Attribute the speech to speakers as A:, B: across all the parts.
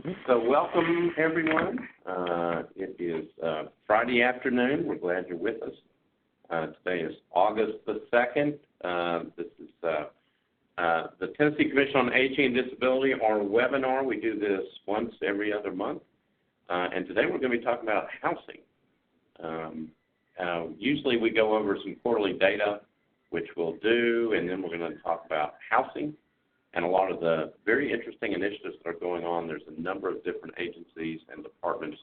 A: So welcome, everyone. It is Friday afternoon. We're glad you're with us. Today is August the 2nd. This is the Tennessee Commission on Aging and Disability, our webinar. We do this once every other month. And today we're going to be talking about housing. Usually we go over some quarterly data, which we'll do, and then we're going to talk about housing and a lot of the very interesting initiatives that are going on. There's a number of different agencies and departments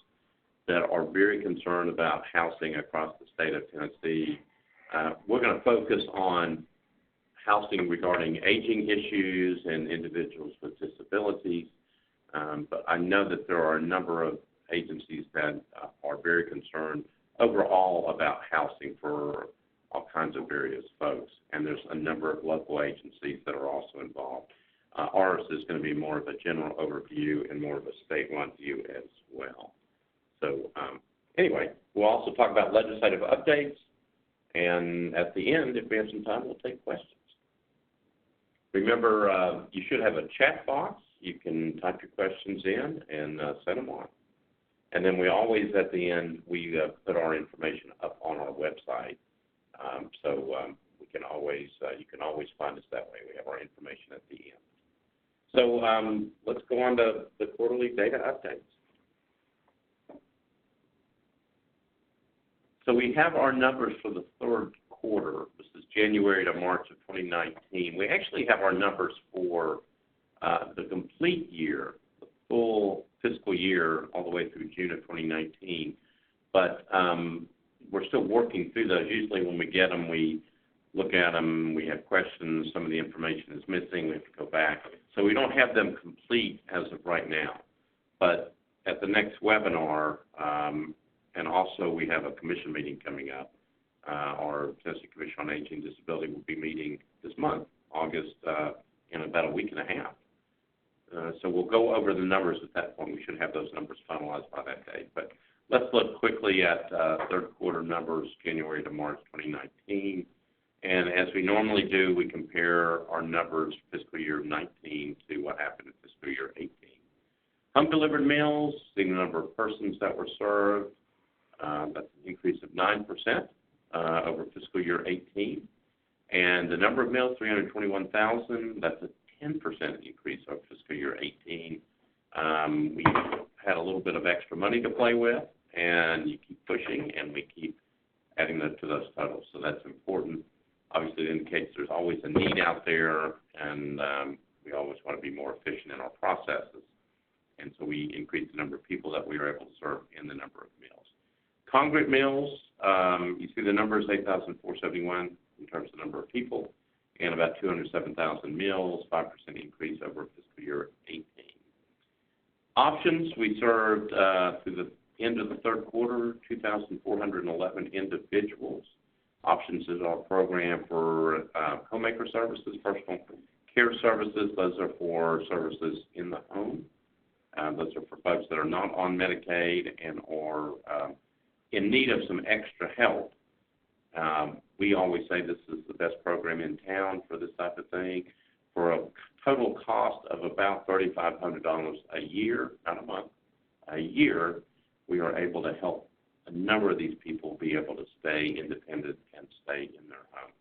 A: that are very concerned about housing across the state of Tennessee. We're going to focus on housing regarding aging issues and individuals with disabilities, but I know that there are a number of agencies that are very concerned overall about housing for all kinds of various folks, and there's a number of local agencies that are also involved. Ours is going to be more of a general overview and more of a statewide view as well. So anyway, we'll also talk about legislative updates, and at the end, if we have some time, we'll take questions. Remember, you should have a chat box. You can type your questions in and send them on. And then we always, at the end, we put our information up on our website. So we can always, you can always find us that way. We have our information at the end. So let's go on to the quarterly data updates. So we have our numbers for the third quarter. This is January to March of 2019. We actually have our numbers for the complete year, the full fiscal year, all the way through June of 2019. But we're still working through those. Usually when we get them, we look at them, we have questions, some of the information is missing, we have to go back. So we don't have them complete as of right now. But at the next webinar, and also we have a commission meeting coming up, our Tennessee Commission on Aging and Disability will be meeting this month, August, in about a week and a half. So we'll go over the numbers at that point. We should have those numbers finalized by that date. But let's look quickly at third quarter numbers, January to March 2019. And as we normally do, we compare our numbers fiscal year 19 to what happened in fiscal year 18. Home-delivered meals, the number of persons that were served, that's an increase of 9% over fiscal year 18. And the number of meals, 321,000, that's a 10% increase over fiscal year 18. We had a little bit of extra money to play with, and you keep pushing, and we keep adding that to those totals. So that's important. Obviously, it indicates there's always a need out there, and we always want to be more efficient in our processes. And so we increase the number of people that we are able to serve and the number of meals. Congregate meals, you see the numbers, 8,471 in terms of the number of people, and about 207,000 meals, 5% increase over fiscal year 18. Options, we served through the end of the third quarter, 2,411 individuals. Options is our program for homemaker services, personal care services. Those are for services in the home. Those are for folks that are not on Medicaid and are in need of some extra help. We always say this is the best program in town for this type of thing. For a total cost of about $3,500 a year, not a month, a year, we are able to help a number of these people be able to stay independent and stay in their homes.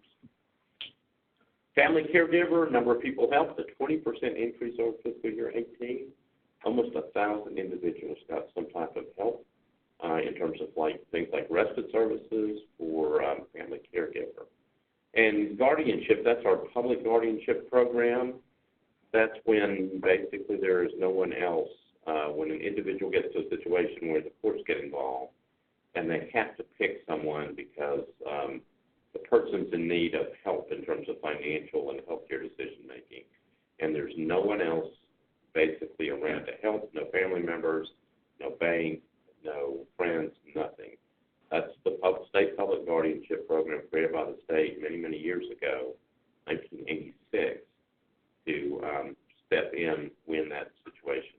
A: Family caregiver, number of people helped, a 20% increase over fiscal year 18. Almost 1,000 individuals got some type of help in terms of things like respite services for family caregiver. And guardianship, that's our public guardianship program. That's when basically there is no one else. When an individual gets to a situation where the courts get involved and they have to pick someone because the person's in need of help in terms of financial and healthcare decision making, and there's no one else basically around to help, no family members, no bank, no friends, nothing. That's the state public guardianship program created by the state many, many years ago, 1986, to step in when that situation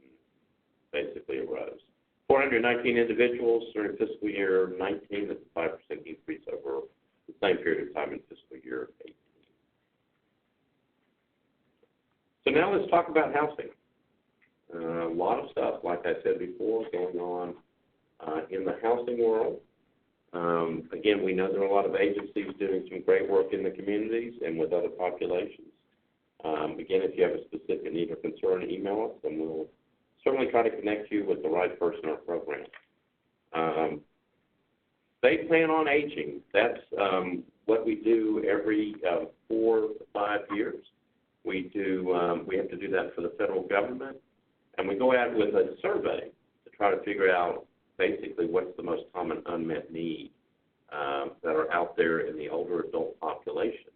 A: basically arose. 419 individuals during fiscal year 19, that's a 5% increase over the same period of time in fiscal year 18. So now let's talk about housing. A lot of stuff, like I said before, going on in the housing world. Again, we know there are a lot of agencies doing some great work in the communities and with other populations. Again, if you have a specific need or concern, email us, and we'll certainly try to connect you with the right person or program. State Plan on Aging, that's what we do every 4 to 5 years. We have to do that for the federal government, and we go out with a survey to try to figure out basically what's the most common unmet need that are out there in the older adult population.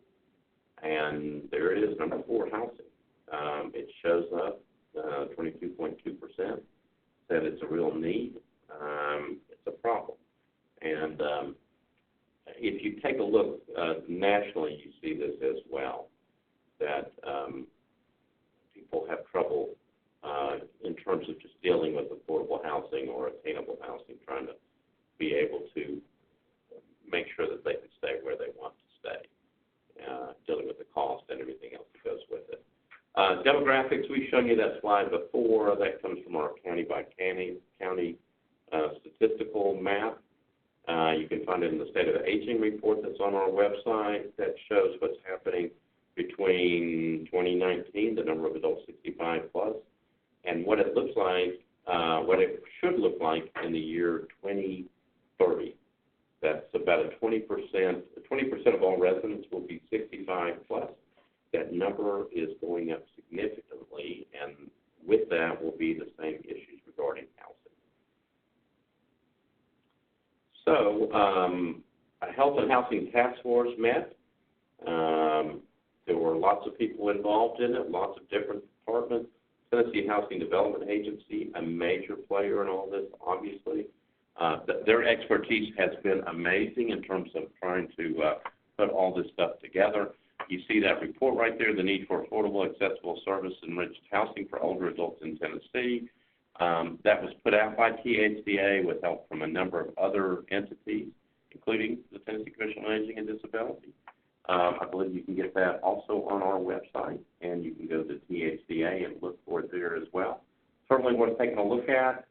A: And there it is, number 4, housing. It shows up, 22.2% said it's a real need. It's a problem. And if you take a look nationally, you see this as well, that people have trouble in terms of just dealing with affordable housing or attainable housing, trying to be able to make sure that they can stay where they want to stay, dealing with the cost and everything else that goes with it. Demographics, we've shown you that slide before. That comes from our county statistical map. You can find it in the State of the Aging report that's on our website that shows what's happening between 2019, the number of adults 65 plus, and what it looks like, what it should look like in the year 2030. That's about a 20% of all residents will be 65 plus. That number is going up significantly, and with that will be the same issues regarding housing. So, a Health and Housing Task Force met. There were lots of people involved in it, lots of different departments. Tennessee Housing Development Agency, a major player in all this, obviously. Their expertise has been amazing in terms of trying to put all this stuff together. You see that report right there, the need for affordable, accessible, service-enriched housing for older adults in Tennessee. That was put out by THCA with help from a number of other entities, including the Tennessee Commission on Aging and Disability. I believe you can get that also on our website, and you can go to THCA and look for it there as well. Certainly worth taking a look at.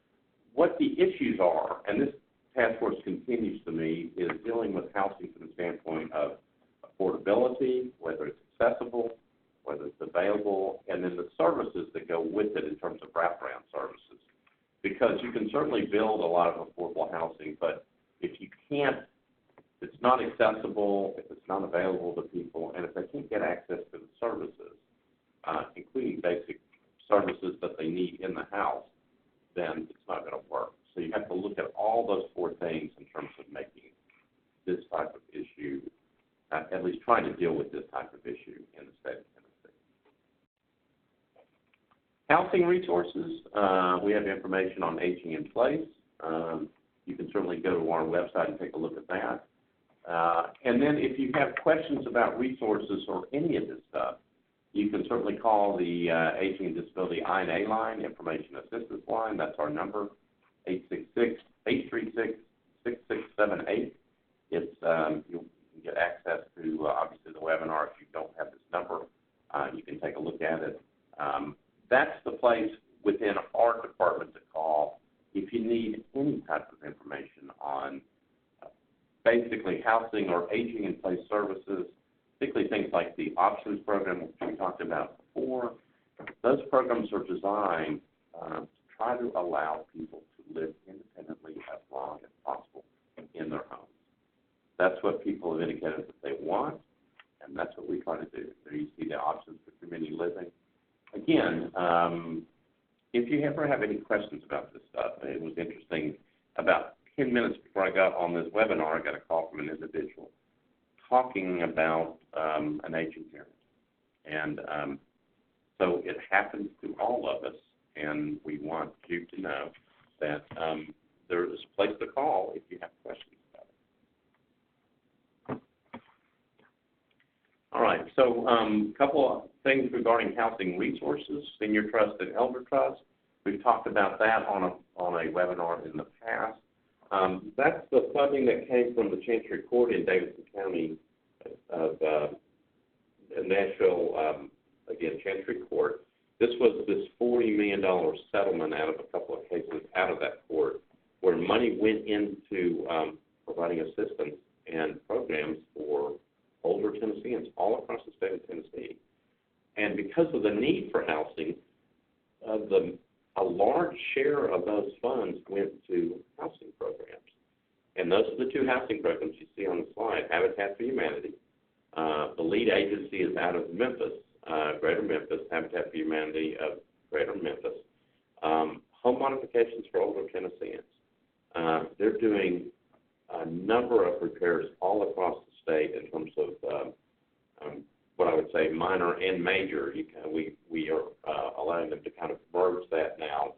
A: What the issues are, and this task force continues to me, is dealing with housing from the standpoint of affordability, whether it's accessible, whether it's available, and then the services that go with it in terms of wraparound services. Because you can certainly build a lot of affordable housing, but if you can't, if it's not accessible, if it's not available to people, and if they can't get access to the services, including basic services that they need in the house, then it's not going to work. So you have to look at all those 4 things in terms of making this type of issue, at least trying to deal with this type of issue in the state of Tennessee. Housing resources, we have information on aging in place. You can certainly go to our website and take a look at that. And then if you have questions about resources or any of this stuff, you can certainly call the Aging and Disability I&A line, Information Assistance Line. That's our number, 866-836-6678. It's you can get access to, obviously, the webinar. If you don't have this number, you can take a look at it. That's the place within our department to call if you need any type of information on basically housing or aging in place services, particularly things like the options program, which we talked about before. Those programs are designed to try to allow people to live independently as long as possible in their homes. That's what people have indicated that they want, and that's what we try to do. There you see the options for community living. Again, if you ever have any questions about this stuff, it was interesting. About 10 minutes before I got on this webinar, I got a call from an individual talking about an aging parent. And so it happens to all of us, and we want you to know that there is a place to call if you have questions about it. All right, so a couple of things regarding housing resources, senior trust and elder trust. We've talked about that on a webinar in the past. That's the funding that came from the Chancery Court in Davidson County of Nashville, again, Chancery Court. This was this $40 million settlement out of a couple of cases out of that court where money went into providing assistance and programs for older Tennesseans all across the state of Tennessee. And because of the need for housing, a large share of those funds went to housing programs. And those are the two housing programs you see on the slide, Habitat for Humanity. The lead agency is out of Memphis, Greater Memphis, Habitat for Humanity of Greater Memphis. Home modifications for older Tennesseans. They're doing a number of repairs all across the state in terms of what I would say minor and major. We are allowing them to kind of merge that now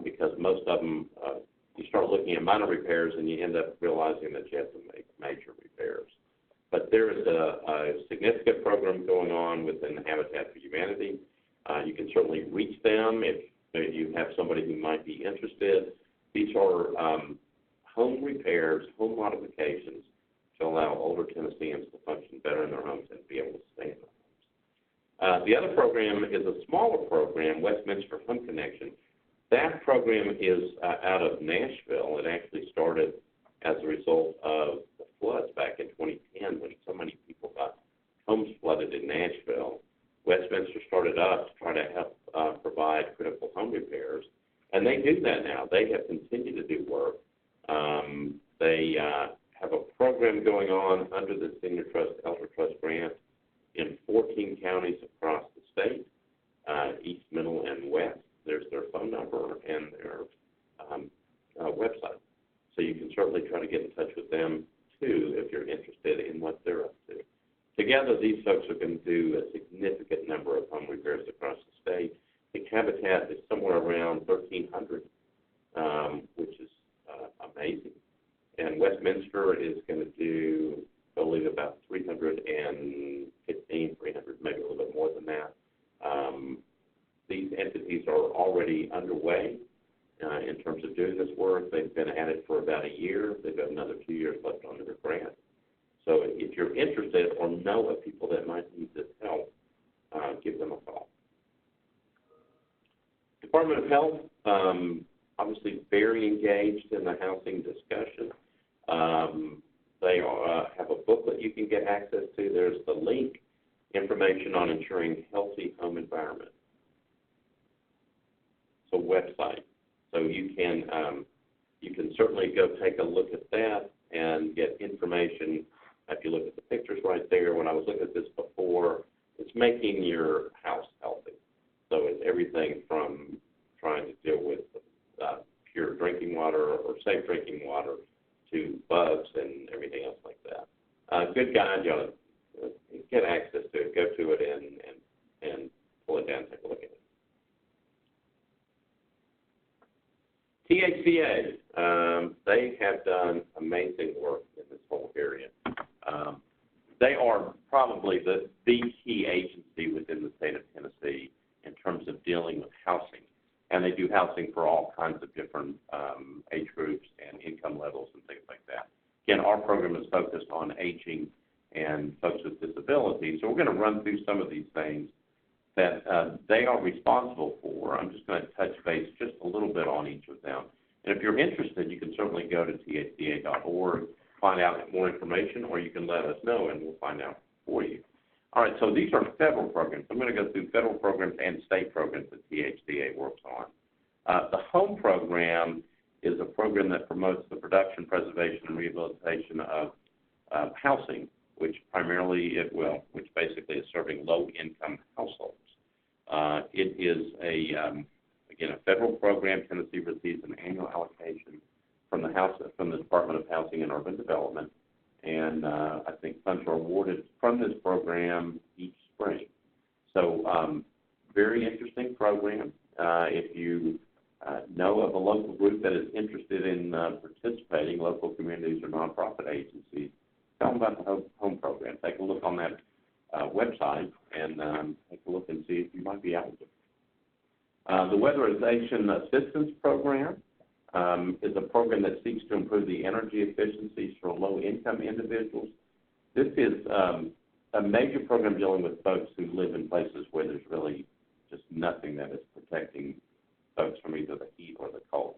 A: because most of them, you start looking at minor repairs and you end up realizing that you have to make major repairs. But there is a significant program going on within Habitat for Humanity. You can certainly reach them if you have somebody who might be interested. These are home repairs, home modifications to allow older Tennesseans to function better in their homes and be able to stay in their homes. The other program is a smaller program, Westminster Home Connection. That program is out of Nashville. It actually started as a result of the floods back in 2010 when so many people got homes flooded in Nashville. Westminster started up to try to help provide critical home repairs, and they do that now. They have continued to do work. They have a program going on under the Senior Trust Elder Trust grant in 14 counties across the state, east, middle, and west. There's their phone number and their website. So you can certainly try to get in touch with them, too, if you're interested in what they're up to. Together, these folks are going to do a significant number of home repairs across the state. I think Habitat is somewhere around 1,300, which is amazing. And Westminster is going to do, I believe, about 315, 300, maybe a little bit more than that. These entities are already underway in terms of doing this work. They've been at it for about a year. They've got another 2 years left under their grant. So if you're interested or know of people that might need this help, give them a call. Department of Health, obviously very engaged in the housing discussion. They have a booklet you can get access to. There's the link, information on ensuring healthy home environment. It's a website. So you can certainly go take a look at that and get information. If you look at the pictures right there, when I was looking at this before, it's making your house healthy. So it's everything from trying to deal with pure drinking water or safe drinking water to bugs and everything else like that. Good guide, you ought to get access to it, go to it and pull it down, take a look at it. THCA, they have done amazing work in this whole area. They are probably the key agency within the state of Tennessee in terms of dealing with housing. And they do housing for all kinds of different age groups and income levels and things like that. Again, our program is focused on aging and folks with disabilities. So we're going to run through some of these things that they are responsible for. I'm just going to touch base just a little bit on each of them. And if you're interested, you can certainly go to thca.org, find out more information, or you can let us know and we'll find out for you. All right, so these are federal programs. I'm going to go through federal programs and state programs that THCA works on. The HOME program is a program that promotes the production, preservation, and rehabilitation of housing, which basically is serving low-income households. It is again, a federal program. Tennessee receives an annual allocation from the Department of Housing and Urban Development, and I think funds are awarded from this program each spring. So very interesting program. If you know of a local group that is interested in participating, local communities or nonprofit agencies, tell them about the HOME program. Take a look on that website and take a look and see if you might be eligible. The Weatherization Assistance Program is a program that seeks to improve the energy efficiencies for low-income individuals. This is a major program dealing with folks who live in places where there's really just nothing that is protecting folks from either the heat or the cold.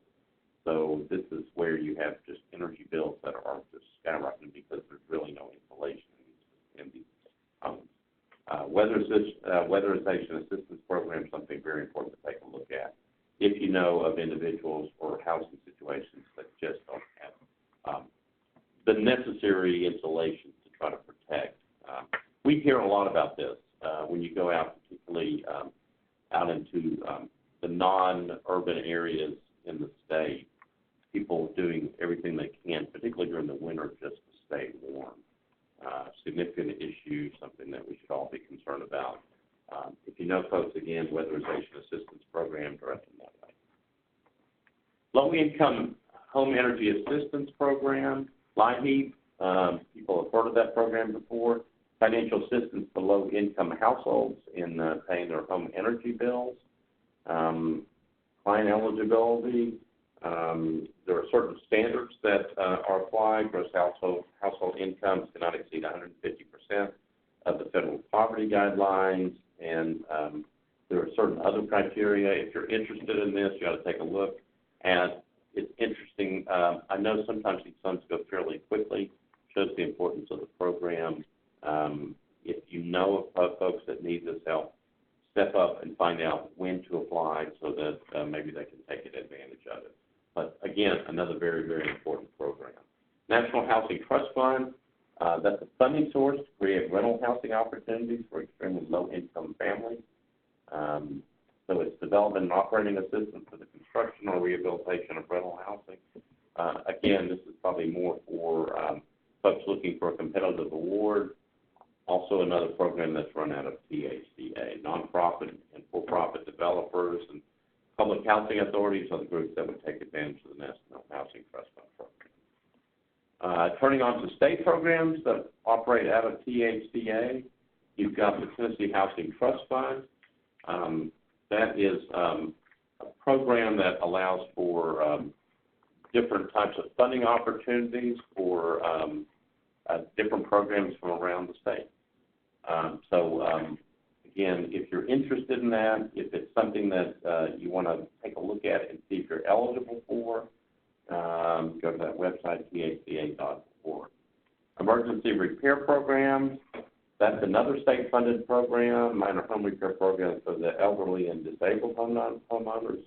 A: So this is where you have just energy bills that are just skyrocketing because there's really no insulation in these homes. Weatherization assistance program is something very important to take a look at if you know of individuals or housing situations that just don't have the necessary insulation to try to protect. We hear a lot about this when you go out, particularly out into the non-urban areas in the state. People doing everything they can, particularly during the winter, just to stay warm. Significant issue, something that we should all be concerned about. If you know folks, again, weatherization assistance program, direct them that way. Low-income home energy assistance program, LIHEAP. People have heard of that program before. Financial assistance to low-income households in paying their home energy bills. Client eligibility. There are certain standards that are applied. Gross household incomes cannot exceed 150% of the federal poverty guidelines, and there are certain other criteria. If you're interested in this, you ought to take a look. And it's interesting. I know sometimes these funds go fairly quickly. Shows the importance of the program. If you know of folks that need this help, step up and find out when to apply so that maybe they can take advantage of it. But again, another very, very important program. National Housing Trust Fund, that's a funding source to create rental housing opportunities for extremely low-income families. So it's development and operating assistance for the construction or rehabilitation of rental housing. Again, this is probably more for folks looking for a competitive award. Also another program that's run out of THCA. Nonprofit and for-profit developers and public housing authorities are the groups that would take advantage of the National Housing Trust Fund program. Turning on to state programs that operate out of THCA, you've got the Tennessee Housing Trust Fund. That is a program that allows for different types of funding opportunities for different programs from around the state. Again, if you're interested in that, if it's something that you want to take a look at and see if you're eligible for, go to that website, thca.org. Emergency repair programs, that's another state-funded program, minor home repair program for the elderly and disabled homeowners.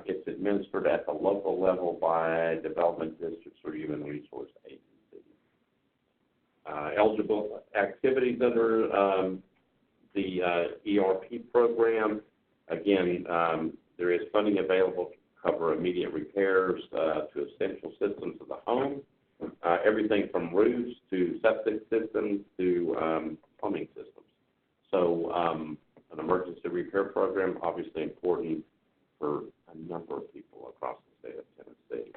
A: It's administered at the local level by development districts or human resource agencies. Eligible activities under the ERP program, again, there is funding available to cover immediate repairs to essential systems of the home, everything from roofs to septic systems to plumbing systems. So an emergency repair program, obviously important for a number of people across the state of Tennessee.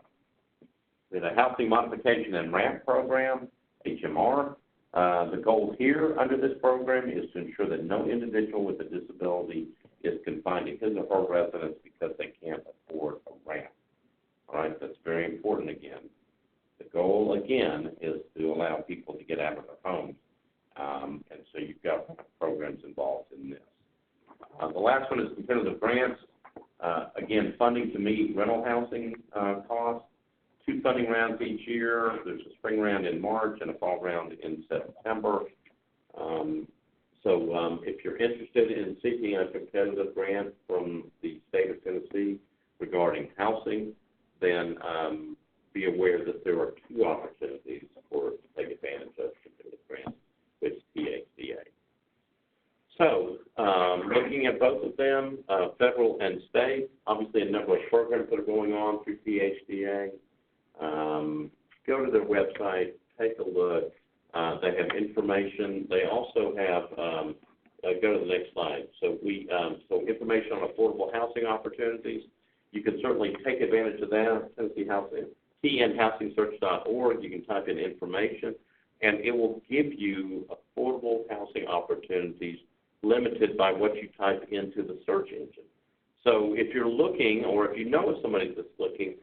A: We have a housing modification and ramp program, HMR. The goal here under this program is to ensure that no individual with a disability is confined to his or her residence because they can't afford a ramp. All right, that's very important again. The goal, again, is to allow people to get out of their homes, and so you've got programs involved in this. The last one is competitive grants. Again, funding to meet rental housing costs. 2 funding rounds each year. There's a spring round in March and a fall round in September. If you're interested in seeking a competitive grant from the state of Tennessee regarding housing, then be aware that there are 2 opportunities to take advantage of competitive grants with THCA. So, looking at both of them, federal and state, obviously a number of programs that are going on through THCA. Go to their website, take a look. They have information. They also have, go to the next slide. So information on affordable housing opportunities. You can certainly take advantage of that. Tennessee Housing, tnhousingsearch.org. You can type in information, and it will give you affordable housing opportunities limited by what you type into the search engine. So if you're looking, or if you know of somebody that's looking,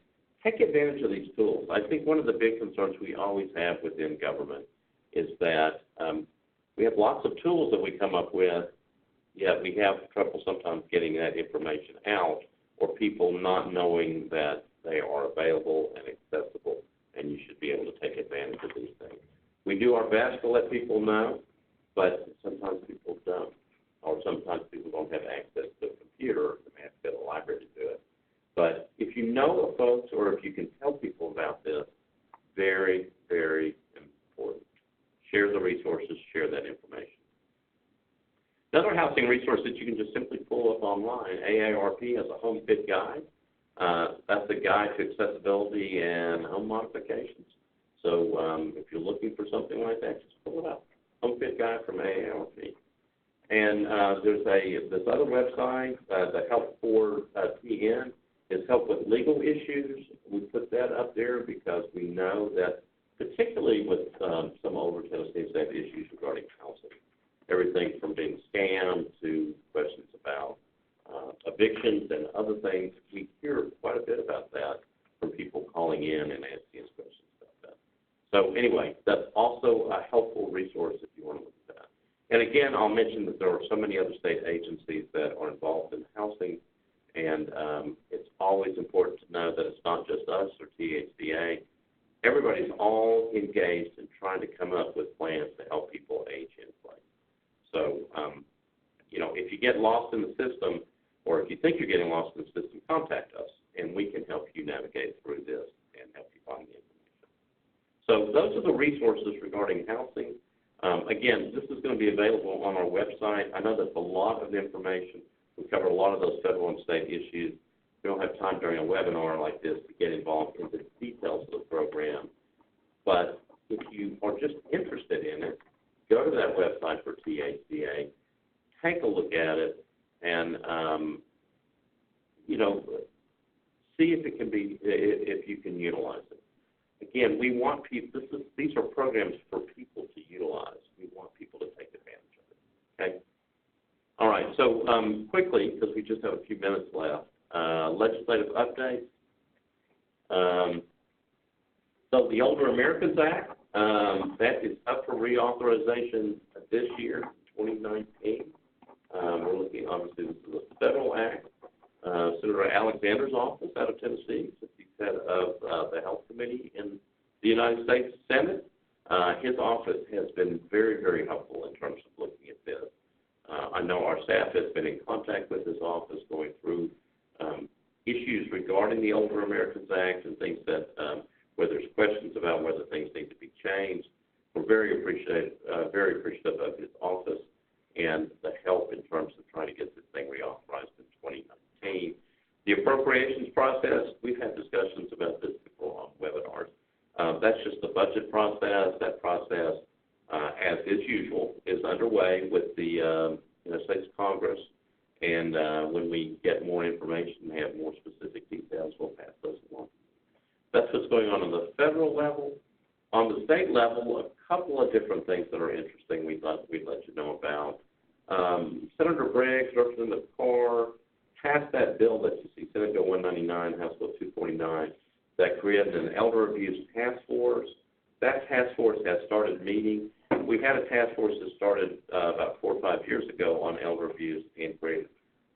A: take advantage of these tools. I think one of the big concerns we always have within government is that we have lots of tools that we come up with, yet we have trouble sometimes getting that information out, or people not knowing that they are available and accessible, and you should be able to take advantage of these things. We do our best to let people know, but sometimes people don't, or sometimes people don't have access to a computer, they may have to go to the library to do it. But if you know of folks, or if you can tell people about this, very, very important. Share the resources, share that information. Another housing resource that you can just simply pull up online, AARP has a home fit guide. That's a guide to accessibility and home modifications. So if you're looking for something like that, just pull it up. Home fit guide from AARP. And there's this other website, the Help for TN, is help with legal issues. We put that up there because we know that, particularly with some older Tennessee states, have issues regarding housing. Everything from being scammed to questions about evictions and other things. We hear quite a bit about that from people calling in and asking us questions about that. So anyway, that's also a helpful resource if you want to look at that. And again, I'll mention that there are so many other state agencies that are involved in housing, and it's always important to know that it's not just us or THCA. Everybody's all engaged in trying to come up with plans to help people age in place. So, if you get lost in the system, or if you think you're getting lost in the system, contact us, and we can help you navigate through this and help you find the information. So those are the resources regarding housing. Again, this is going to be available on our website. I know that's a lot of information. We cover a lot of those federal and state issues. We don't have time during a webinar like this to get involved in the details of the program. But if you are just interested in it, go to that website for THCA, take a look at it, and see if it can be, if you can utilize it. Again, we want people. These are programs for people to utilize. We want people to take advantage of it. Okay. All right. So quickly, because we just have a few minutes left, legislative updates. So the Older Americans Act, that is up for reauthorization this year, 2019. We're looking, obviously, this is a federal act. Senator Alexander's office out of Tennessee, since he's head of the Health Committee in the United States Senate, his office has been very, very helpful in terms of looking at this. I know our staff has been in contact with his office, going through issues regarding the Older Americans Act and things that where there's questions about whether things need to be changed. We're very appreciative of his office and the help in terms of trying to get this thing reauthorized in 2019. The appropriations process, we've had discussions about this before on webinars. That's just the budget process. That process, as is usual, is underway with the United States Congress. And when we get more information and have more specific details, we'll pass those along. That's what's going on the federal level. On the state level, a couple of different things that are interesting we'd let you know about. Senator Briggs, Representative Carr, passed that bill that you see, Senate Bill 199, House Bill 249, that created an elder abuse task force. That task force has started meeting. We had a task force that started about 4 or 5 years ago on elder abuse and created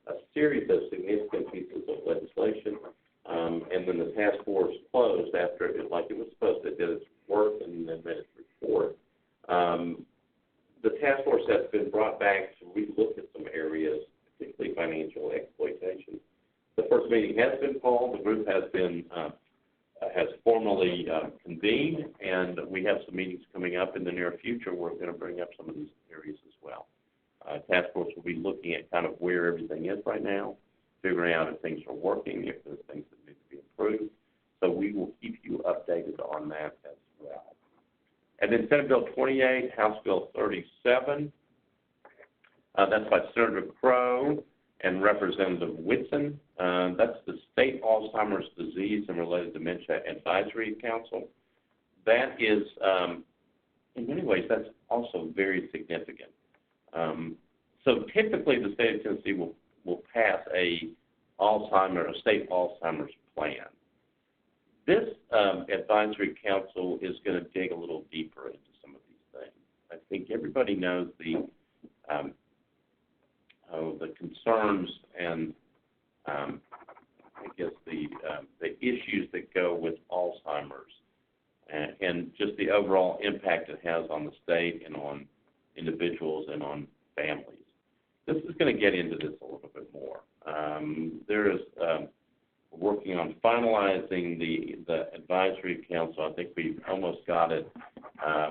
A: a series of significant pieces of legislation. And then the task force closed after it, like it was supposed to, did its work and then made its report. The task force has been brought back to relook at some areas, particularly financial exploitation. The first meeting has been called. The group has been has formally convened, and we have some meetings coming up in the near future. We're going to bring up some of these areas as well. Task force will be looking at kind of where everything is right now, figuring out if things are working, if there's things that need to be improved. So we will keep you updated on that as well. And then Senate Bill 28, House Bill 37. That's by Senator Crow and Representative Whitson. That's the State Alzheimer's Disease and Related Dementia Advisory Council. That is, in many ways, that's also very significant. So typically the state of Tennessee will pass a state Alzheimer's plan. This advisory council is going to dig a little deeper into some of these things. I think everybody knows the the concerns and I guess the issues that go with Alzheimer's and just the overall impact it has on the state and on individuals and on families. This is going to get into this a little bit more. There is working on finalizing the advisory council. I think we've almost got it.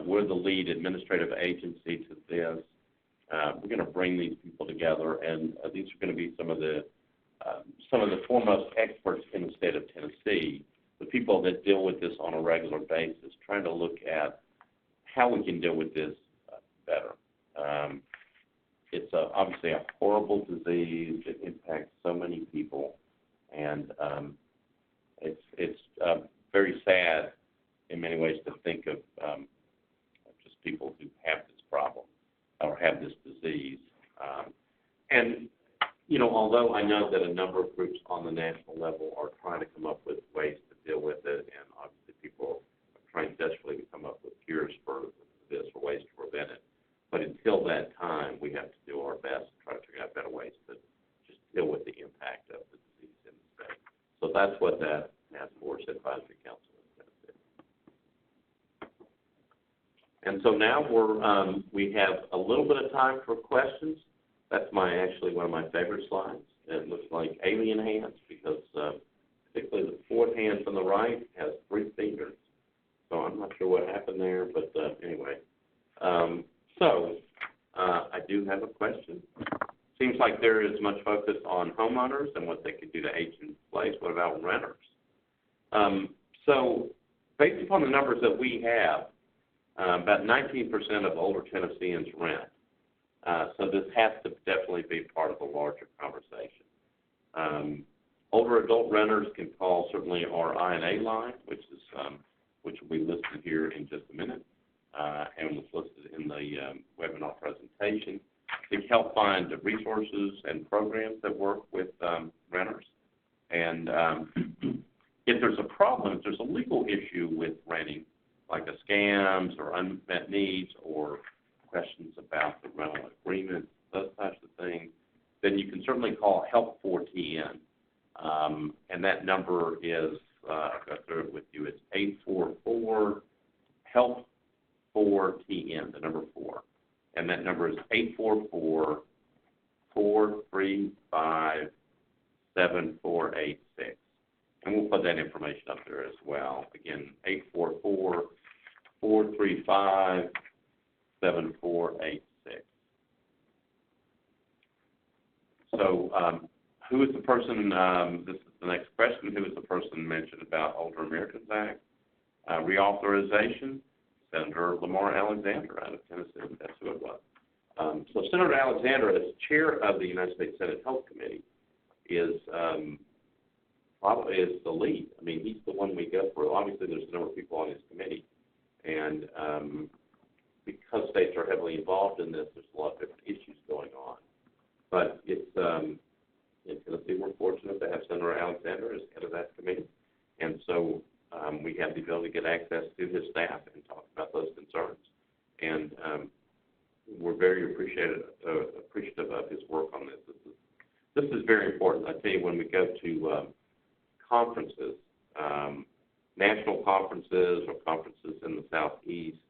A: We're the lead administrative agency to this. We're going to bring these people together, and these are going to be some of the foremost experts in the state of Tennessee, the people that deal with this on a regular basis, trying to look at how we can deal with this better. It's obviously a horrible disease. It impacts so many people, and it's very sad in many ways to think of just people who have this problem or have this disease. And, you know, although I know that a number of groups on the national level are trying to come up with ways to deal with it, and obviously people are trying desperately to come up with cures for this or ways to prevent it. But until that time, we have to do our best to try to figure out better ways to just deal with the impact of the disease in the state. So that's what that Task Force Advisory Council is going to do. And so now we have a little bit of time for questions. That's actually one of my favorite slides. It looks like alien hands because particularly the fourth hand from the right has 3 fingers. So I'm not sure what happened there, but anyway. So I do have a question. Seems like there is much focus on homeowners and what they could do to age in place. What about renters? So based upon the numbers that we have, about 19% of older Tennesseans rent. So this has to definitely be part of a larger conversation. Older adult renters can call certainly our I&A line, which will be listed here in just a minute, and was listed in the webinar presentation. To help find resources and programs that work with renters. And if there's a problem, if there's a legal issue with renting, like a scams or unmet needs or questions about the rental agreement, those types of things, then you can certainly call Help 4TN. And that number is, I've got through it with you, it's 844 Help 4TN, the number 4. And that number is 844-435-7486. And we'll put that information up there as well. Again, 844-435-7486. So who is the person, this is the next question, who is the person mentioned about Older Americans Act? Reauthorization, Senator Lamar Alexander out of Tennessee. That's who it was. So Senator Alexander, as chair of the United States Senate Health Committee, is probably is the lead. I mean, he's the one we go for. Obviously, there's a number of people on his committee, and because states are heavily involved in this, there's a lot of different issues going on. But it's in Tennessee, we're fortunate to have Senator Alexander as head of that committee, and so we have the ability to get access to his staff and talk about those concerns. And we're very appreciative of his work on this. This is very important. I tell you, when we go to conferences, national conferences or conferences in the Southeast,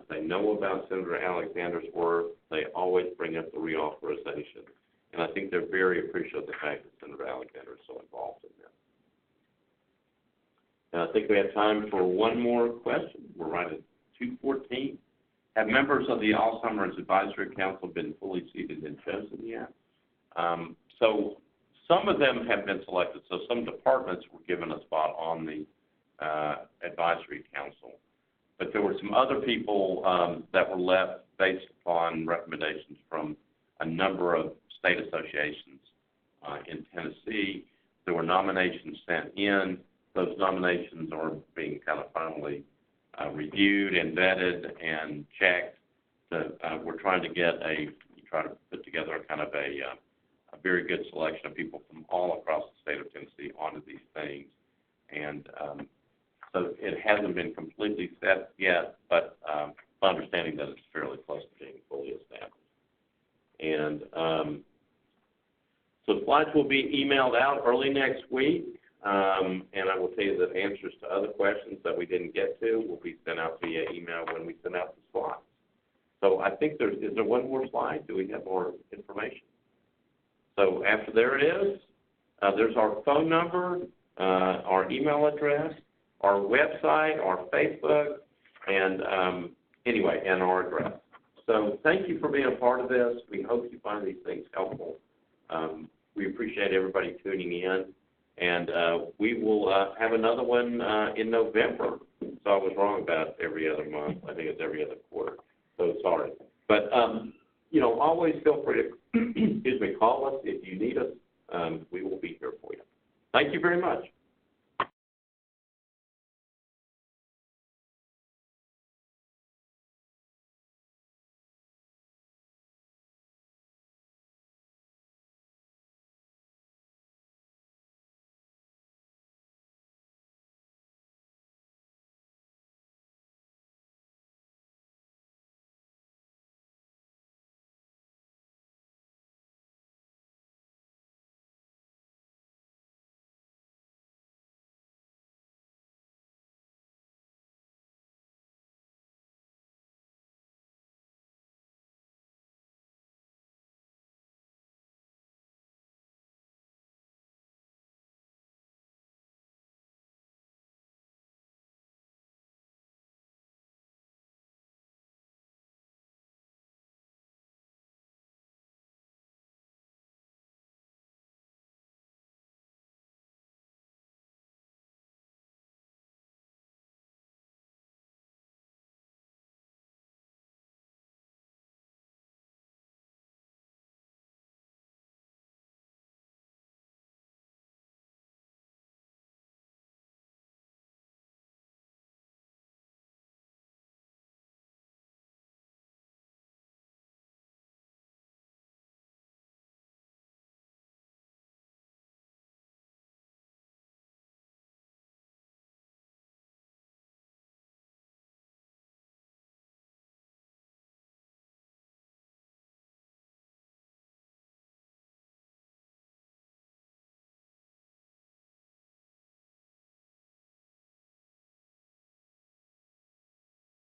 A: they know about Senator Alexander's work. They always bring up the reauthorization. And I think they're very appreciative of the fact that Senator Alexander is so involved in this. And I think we have time for one more question. We're right at 2:14. Have members of the Alzheimer's Advisory Council been fully seated and chosen yet? So some of them have been selected. So some departments were given a spot on the Advisory Council. But there were some other people that were left based upon recommendations from a number of state associations in Tennessee. There were nominations sent in. Those nominations are being kind of finally reviewed and vetted and checked. We're trying to put together a kind of a very good selection of people from all across the state of Tennessee onto these things. And so it hasn't been completely set yet, but understanding that it's fairly close to being fully established. And So slides will be emailed out early next week, and I will tell you that answers to other questions that we didn't get to will be sent out via email when we send out the slides. So I think is there one more slide? Do we have more information? So after there it is, there's our phone number, our email address, our website, our Facebook, and anyway, and our address. So thank you for being a part of this. We hope you find these things helpful. We appreciate everybody tuning in, and we will have another one in November. So I was wrong about every other month. I think it's every other quarter. So sorry. But, always feel free to, call us if you need us. We will be here for you. Thank you very much.